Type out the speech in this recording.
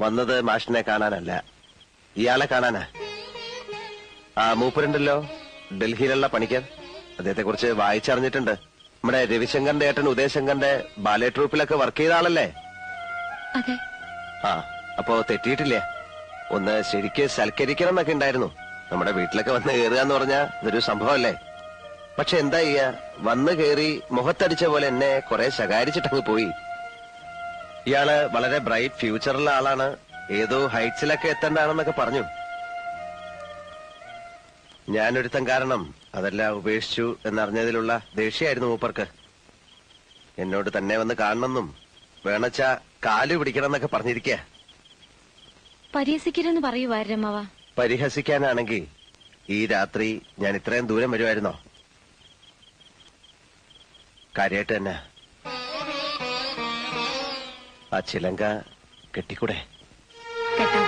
വന്നത് മാഷിനെ കാണാനല്ല, ഇയാളെ കാണാനാ. ആ മൂപ്പരുണ്ടല്ലോ ഡൽഹിയിലുള്ള പണിക്കർ, അദ്ദേഹത്തെ കുറിച്ച് വായിച്ചറിഞ്ഞിട്ടുണ്ട്. നമ്മുടെ രവിശങ്കറിന്റെ ഏട്ടൻ ഉദയശങ്കറിന്റെ ബാലെ ട്രൂപ്പിലൊക്കെ വർക്ക് ചെയ്ത ആളല്ലേ? അതെ. ആ, അപ്പോ തെറ്റിയിട്ടില്ലേ? ഒന്ന് ശരിക്ക് സൽക്കരിക്കണം എന്നൊക്കെ ഉണ്ടായിരുന്നു. നമ്മുടെ വീട്ടിലൊക്കെ വന്ന് കയറുക എന്ന് പറഞ്ഞാ ഇതൊരു സംഭവമല്ലേ. പക്ഷെ എന്താ ചെയ്യാ, വന്ന് കയറി മുഖത്തടിച്ച പോലെ എന്നെ കുറെ ശകാരിച്ചിട്ടങ്ങ് പോയി. ഇയാള് വളരെ ബ്രൈറ്റ് ഫ്യൂച്ചറുള്ള ആളാണ്, ഏതോ ഹൈറ്റ്സിലൊക്കെ എത്തേണ്ടതാണെന്നൊക്കെ പറഞ്ഞു. ഞാനൊരുത്തൻ കാരണം അതെല്ലാം ഉപേക്ഷിച്ചു എന്നറിഞ്ഞതിലുള്ള ദേഷ്യമായിരുന്നു മൂപ്പർക്ക്. എന്നോട് തന്നെ വന്ന് കാണണമെന്നും വേണച്ചാ കാലു പിടിക്കണം എന്നൊക്കെ പറഞ്ഞിരിക്കുക. പരിഹസിക്കരുതെന്ന് പറയുവാരമ്മവ. പരിഹസിക്കാനാണെങ്കിൽ ഈ രാത്രി ഞാൻ ഇത്രയും ദൂരം വരുമായിരുന്നോ? കാര്യമായിട്ട് തന്നെ ആ ചിലങ്ക കെട്ടിക്കൂടെ? കേട്ടോ.